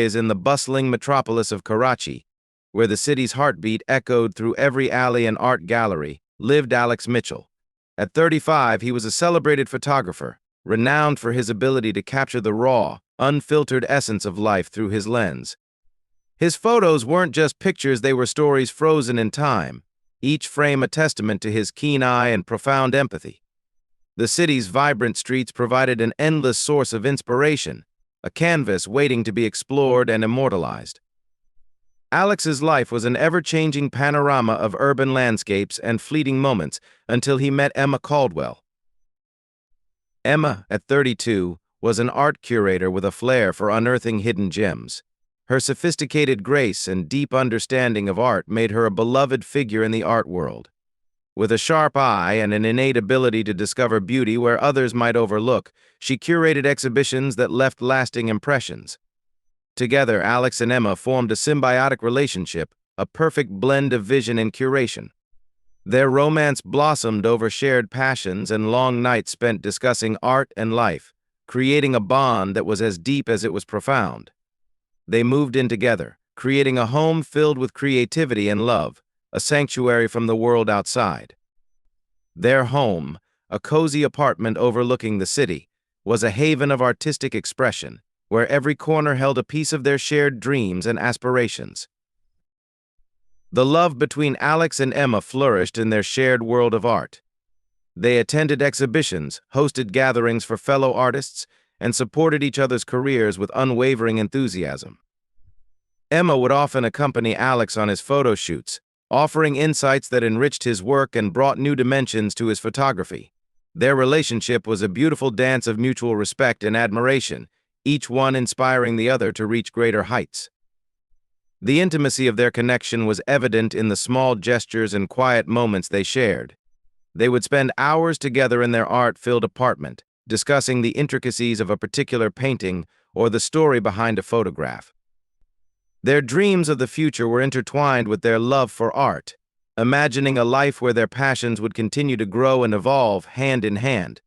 is in the bustling metropolis of Karachi, where the city's heartbeat echoed through every alley and art gallery, lived Alex Mitchell. At 35, he was a celebrated photographer, renowned for his ability to capture the raw, unfiltered essence of life through his lens. His photos weren't just pictures, they were stories frozen in time, each frame a testament to his keen eye and profound empathy. The city's vibrant streets provided an endless source of inspiration, a canvas waiting to be explored and immortalized. Alex's life was an ever-changing panorama of urban landscapes and fleeting moments until he met Emma Caldwell. Emma, at 32, was an art curator with a flair for unearthing hidden gems. Her sophisticated grace and deep understanding of art made her a beloved figure in the art world. With a sharp eye and an innate ability to discover beauty where others might overlook, she curated exhibitions that left lasting impressions. Together, Alex and Emma formed a symbiotic relationship, a perfect blend of vision and curation. Their romance blossomed over shared passions and long nights spent discussing art and life, creating a bond that was as deep as it was profound. They moved in together, creating a home filled with creativity and love, a sanctuary from the world outside. Their home, a cozy apartment overlooking the city, was a haven of artistic expression, where every corner held a piece of their shared dreams and aspirations. The love between Alex and Emma flourished in their shared world of art. They attended exhibitions, hosted gatherings for fellow artists, and supported each other's careers with unwavering enthusiasm. Emma would often accompany Alex on his photo shoots, offering insights that enriched his work and brought new dimensions to his photography. Their relationship was a beautiful dance of mutual respect and admiration, each one inspiring the other to reach greater heights. The intimacy of their connection was evident in the small gestures and quiet moments they shared. They would spend hours together in their art-filled apartment, discussing the intricacies of a particular painting or the story behind a photograph. Their dreams of the future were intertwined with their love for art, imagining a life where their passions would continue to grow and evolve hand in hand.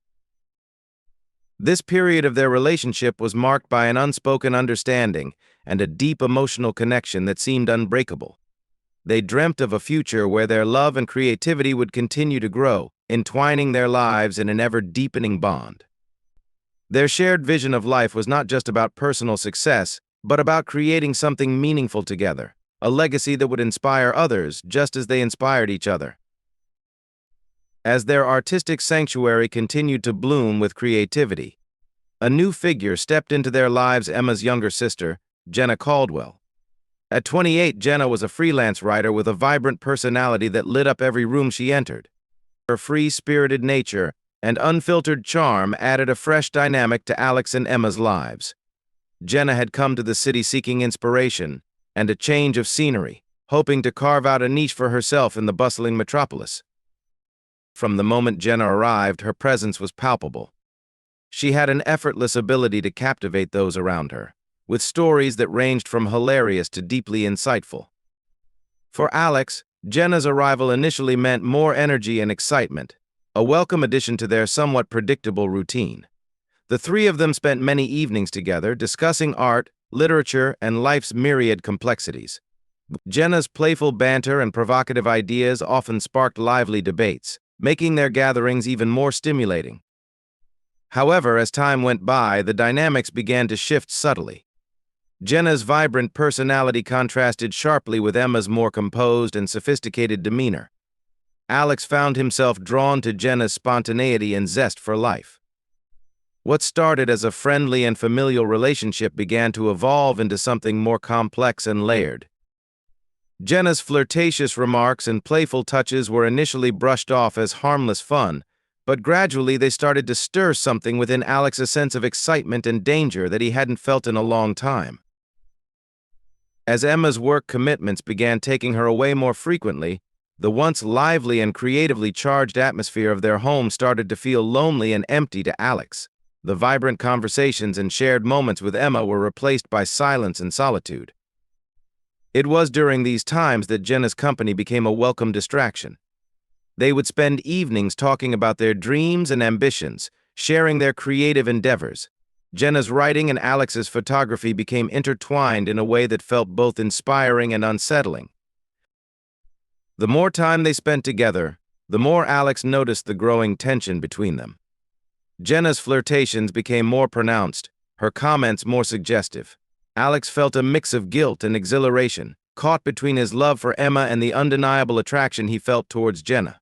This period of their relationship was marked by an unspoken understanding and a deep emotional connection that seemed unbreakable. They dreamt of a future where their love and creativity would continue to grow, entwining their lives in an ever-deepening bond. Their shared vision of life was not just about personal success, but about creating something meaningful together, a legacy that would inspire others just as they inspired each other. As their artistic sanctuary continued to bloom with creativity, a new figure stepped into their lives: Emma's younger sister, Jenna Caldwell. At 28, Jenna was a freelance writer with a vibrant personality that lit up every room she entered. Her free-spirited nature and unfiltered charm added a fresh dynamic to Alex and Emma's lives. Jenna had come to the city seeking inspiration and a change of scenery, hoping to carve out a niche for herself in the bustling metropolis. From the moment Jenna arrived, her presence was palpable. She had an effortless ability to captivate those around her, with stories that ranged from hilarious to deeply insightful. For Alex, Jenna's arrival initially meant more energy and excitement, a welcome addition to their somewhat predictable routine. The three of them spent many evenings together, discussing art, literature, and life's myriad complexities. Jenna's playful banter and provocative ideas often sparked lively debates, making their gatherings even more stimulating. However, as time went by, the dynamics began to shift subtly. Jenna's vibrant personality contrasted sharply with Emma's more composed and sophisticated demeanor. Alex found himself drawn to Jenna's spontaneity and zest for life. What started as a friendly and familial relationship began to evolve into something more complex and layered. Jenna's flirtatious remarks and playful touches were initially brushed off as harmless fun, but gradually they started to stir something within Alex, a sense of excitement and danger that he hadn't felt in a long time. As Emma's work commitments began taking her away more frequently, the once lively and creatively charged atmosphere of their home started to feel lonely and empty to Alex. The vibrant conversations and shared moments with Emma were replaced by silence and solitude. It was during these times that Jenna's company became a welcome distraction. They would spend evenings talking about their dreams and ambitions, sharing their creative endeavors. Jenna's writing and Alex's photography became intertwined in a way that felt both inspiring and unsettling. The more time they spent together, the more Alex noticed the growing tension between them. Jenna's flirtations became more pronounced, her comments more suggestive. Alex felt a mix of guilt and exhilaration, caught between his love for Emma and the undeniable attraction he felt towards Jenna.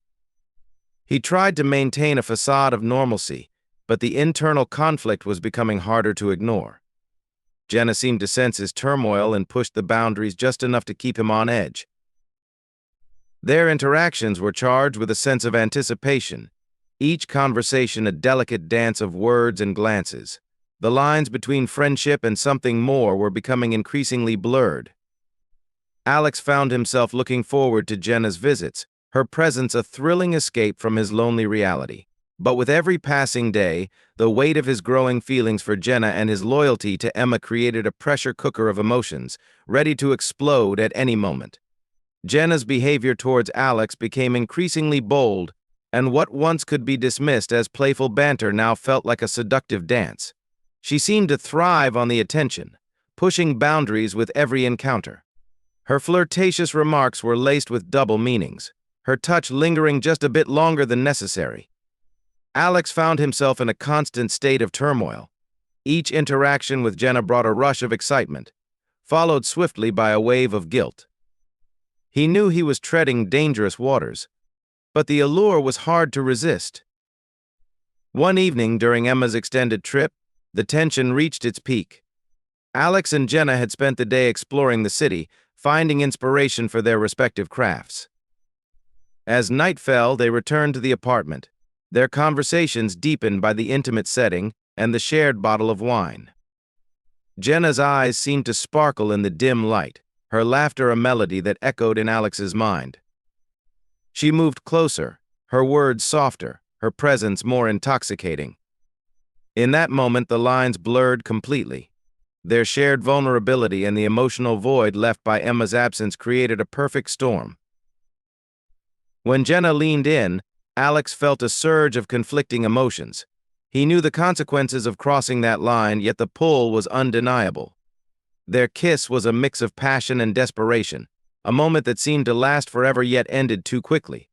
He tried to maintain a facade of normalcy, but the internal conflict was becoming harder to ignore. Jenna seemed to sense his turmoil and pushed the boundaries just enough to keep him on edge. Their interactions were charged with a sense of anticipation, each conversation a delicate dance of words and glances. The lines between friendship and something more were becoming increasingly blurred. Alex found himself looking forward to Jenna's visits, her presence a thrilling escape from his lonely reality. But with every passing day, the weight of his growing feelings for Jenna and his loyalty to Emma created a pressure cooker of emotions, ready to explode at any moment. Jenna's behavior towards Alex became increasingly bold, and what once could be dismissed as playful banter now felt like a seductive dance. She seemed to thrive on the attention, pushing boundaries with every encounter. Her flirtatious remarks were laced with double meanings, her touch lingering just a bit longer than necessary. Alex found himself in a constant state of turmoil. Each interaction with Jenna brought a rush of excitement, followed swiftly by a wave of guilt. He knew he was treading dangerous waters, but the allure was hard to resist. One evening during Emma's extended trip, the tension reached its peak. Alex and Jenna had spent the day exploring the city, finding inspiration for their respective crafts. As night fell, they returned to the apartment, their conversations deepened by the intimate setting and the shared bottle of wine. Jenna's eyes seemed to sparkle in the dim light, her laughter a melody that echoed in Alex's mind. She moved closer, her words softer, her presence more intoxicating. In that moment, the lines blurred completely. Their shared vulnerability and the emotional void left by Emma's absence created a perfect storm. When Jenna leaned in, Alex felt a surge of conflicting emotions. He knew the consequences of crossing that line, yet the pull was undeniable. Their kiss was a mix of passion and desperation, a moment that seemed to last forever yet ended too quickly.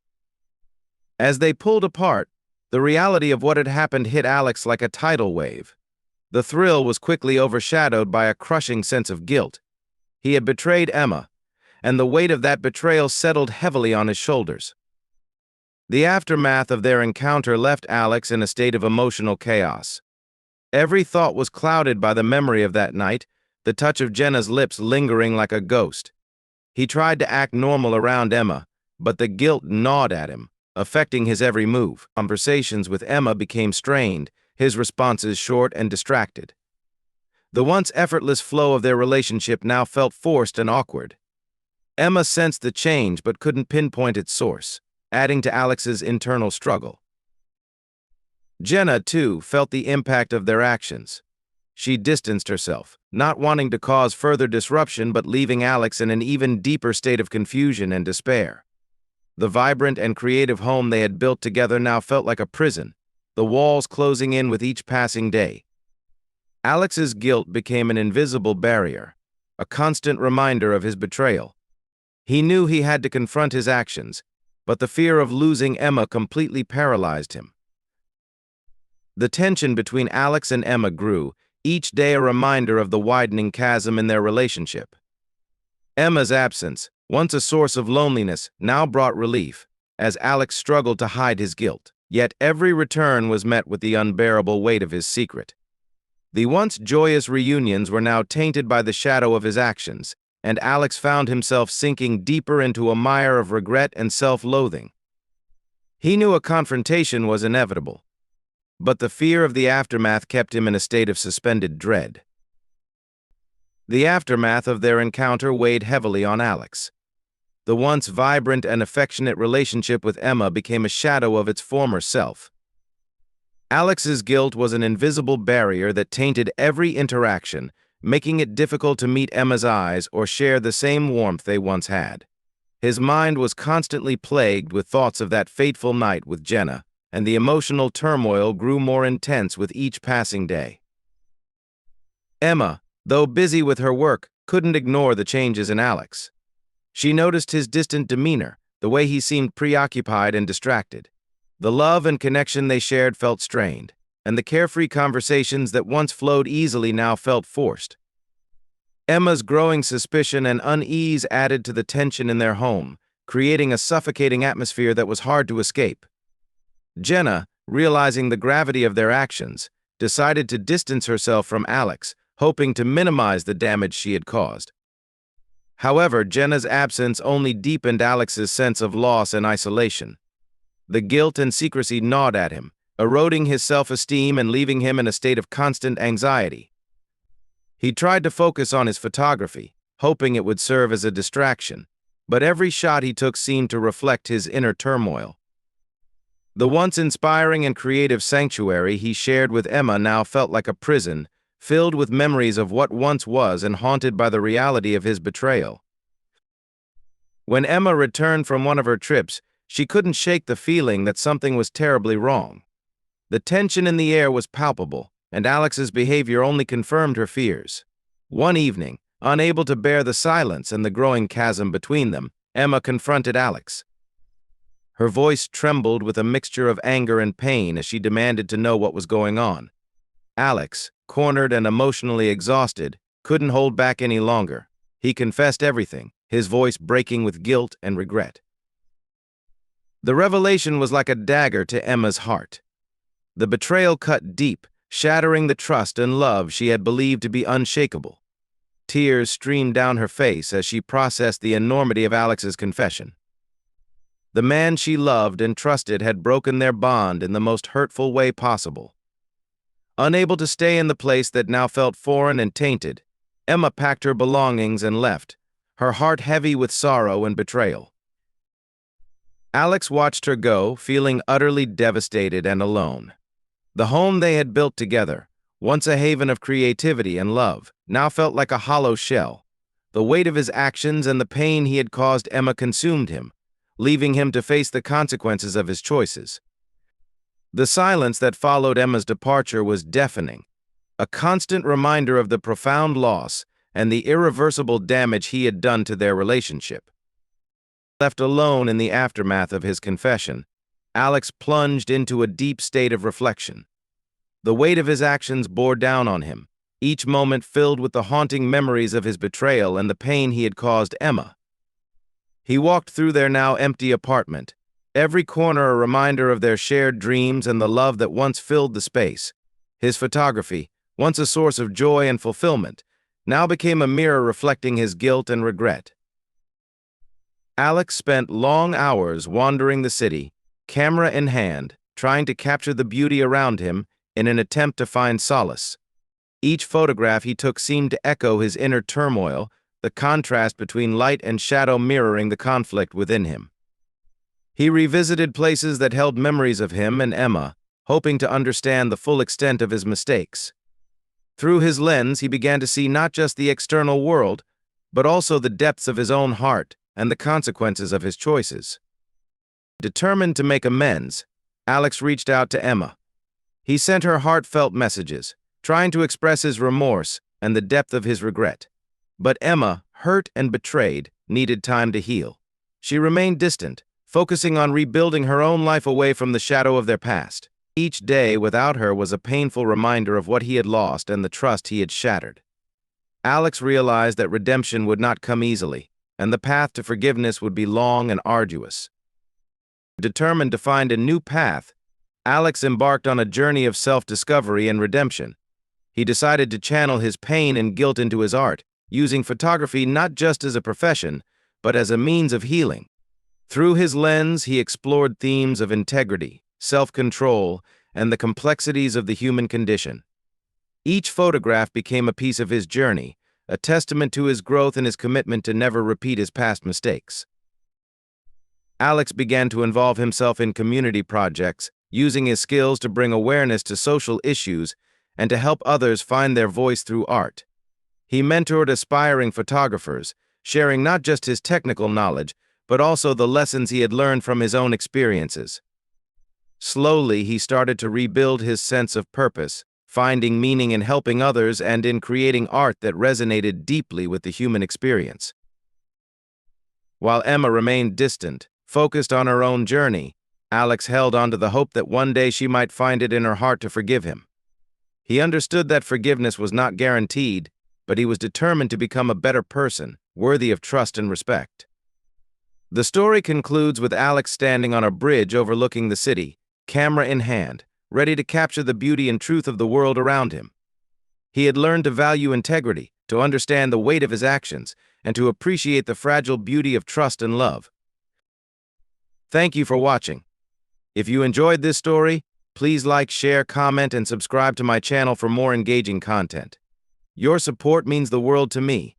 As they pulled apart, the reality of what had happened hit Alex like a tidal wave. The thrill was quickly overshadowed by a crushing sense of guilt. He had betrayed Emma, and the weight of that betrayal settled heavily on his shoulders. The aftermath of their encounter left Alex in a state of emotional chaos. Every thought was clouded by the memory of that night, the touch of Jenna's lips lingering like a ghost. He tried to act normal around Emma, but the guilt gnawed at him, affecting his every move. Conversations with Emma became strained, his responses short and distracted. The once effortless flow of their relationship now felt forced and awkward. Emma sensed the change but couldn't pinpoint its source, adding to Alex's internal struggle. Jenna, too, felt the impact of their actions. She distanced herself, not wanting to cause further disruption but leaving Alex in an even deeper state of confusion and despair. The vibrant and creative home they had built together now felt like a prison, the walls closing in with each passing day. Alex's guilt became an invisible barrier, a constant reminder of his betrayal. He knew he had to confront his actions, but the fear of losing Emma completely paralyzed him. The tension between Alex and Emma grew, each day a reminder of the widening chasm in their relationship. Emma's absence, once a source of loneliness, now brought relief, as Alex struggled to hide his guilt. Yet every return was met with the unbearable weight of his secret. The once joyous reunions were now tainted by the shadow of his actions, and Alex found himself sinking deeper into a mire of regret and self-loathing. He knew a confrontation was inevitable, but the fear of the aftermath kept him in a state of suspended dread. The aftermath of their encounter weighed heavily on Alex. The once vibrant and affectionate relationship with Emma became a shadow of its former self. Alex's guilt was an invisible barrier that tainted every interaction, making it difficult to meet Emma's eyes or share the same warmth they once had. His mind was constantly plagued with thoughts of that fateful night with Jenna, and the emotional turmoil grew more intense with each passing day. Emma, though busy with her work, couldn't ignore the changes in Alex. She noticed his distant demeanor, the way he seemed preoccupied and distracted. The love and connection they shared felt strained, and the carefree conversations that once flowed easily now felt forced. Emma's growing suspicion and unease added to the tension in their home, creating a suffocating atmosphere that was hard to escape. Jenna, realizing the gravity of their actions, decided to distance herself from Alex, hoping to minimize the damage she had caused. However, Jenna's absence only deepened Alex's sense of loss and isolation. The guilt and secrecy gnawed at him, eroding his self-esteem and leaving him in a state of constant anxiety. He tried to focus on his photography, hoping it would serve as a distraction, but every shot he took seemed to reflect his inner turmoil. The once inspiring and creative sanctuary he shared with Emma now felt like a prison, filled with memories of what once was and haunted by the reality of his betrayal. When Emma returned from one of her trips, she couldn't shake the feeling that something was terribly wrong. The tension in the air was palpable, and Alex's behavior only confirmed her fears. One evening, unable to bear the silence and the growing chasm between them, Emma confronted Alex. Her voice trembled with a mixture of anger and pain as she demanded to know what was going on. Alex, cornered and emotionally exhausted, couldn't hold back any longer. He confessed everything, his voice breaking with guilt and regret. The revelation was like a dagger to Emma's heart. The betrayal cut deep, shattering the trust and love she had believed to be unshakable. Tears streamed down her face as she processed the enormity of Alex's confession. The man she loved and trusted had broken their bond in the most hurtful way possible. Unable to stay in the place that now felt foreign and tainted, Emma packed her belongings and left, her heart heavy with sorrow and betrayal. Alex watched her go, feeling utterly devastated and alone. The home they had built together, once a haven of creativity and love, now felt like a hollow shell. The weight of his actions and the pain he had caused Emma consumed him, leaving him to face the consequences of his choices. The silence that followed Emma's departure was deafening, a constant reminder of the profound loss and the irreversible damage he had done to their relationship. Left alone in the aftermath of his confession, Alex plunged into a deep state of reflection. The weight of his actions bore down on him, each moment filled with the haunting memories of his betrayal and the pain he had caused Emma. He walked through their now empty apartment, every corner a reminder of their shared dreams and the love that once filled the space. His photography, once a source of joy and fulfillment, now became a mirror reflecting his guilt and regret. Alex spent long hours wandering the city, camera in hand, trying to capture the beauty around him in an attempt to find solace. Each photograph he took seemed to echo his inner turmoil, the contrast between light and shadow mirroring the conflict within him. He revisited places that held memories of him and Emma, hoping to understand the full extent of his mistakes. Through his lens, he began to see not just the external world, but also the depths of his own heart and the consequences of his choices. Determined to make amends, Alex reached out to Emma. He sent her heartfelt messages, trying to express his remorse and the depth of his regret. But Emma, hurt and betrayed, needed time to heal. She remained distant, focusing on rebuilding her own life away from the shadow of their past. Each day without her was a painful reminder of what he had lost and the trust he had shattered. Alex realized that redemption would not come easily, and the path to forgiveness would be long and arduous. Determined to find a new path, Alex embarked on a journey of self-discovery and redemption. He decided to channel his pain and guilt into his art, using photography not just as a profession, but as a means of healing. Through his lens, he explored themes of integrity, self-control, and the complexities of the human condition. Each photograph became a piece of his journey, a testament to his growth and his commitment to never repeat his past mistakes. Alex began to involve himself in community projects, using his skills to bring awareness to social issues and to help others find their voice through art. He mentored aspiring photographers, sharing not just his technical knowledge, but also the lessons he had learned from his own experiences. Slowly, he started to rebuild his sense of purpose, finding meaning in helping others and in creating art that resonated deeply with the human experience. While Emma remained distant, focused on her own journey, Alex held on to the hope that one day she might find it in her heart to forgive him. He understood that forgiveness was not guaranteed, but he was determined to become a better person, worthy of trust and respect. The story concludes with Alex standing on a bridge overlooking the city, camera in hand, ready to capture the beauty and truth of the world around him. He had learned to value integrity, to understand the weight of his actions, and to appreciate the fragile beauty of trust and love. Thank you for watching. If you enjoyed this story, please like, share, comment, and subscribe to my channel for more engaging content. Your support means the world to me.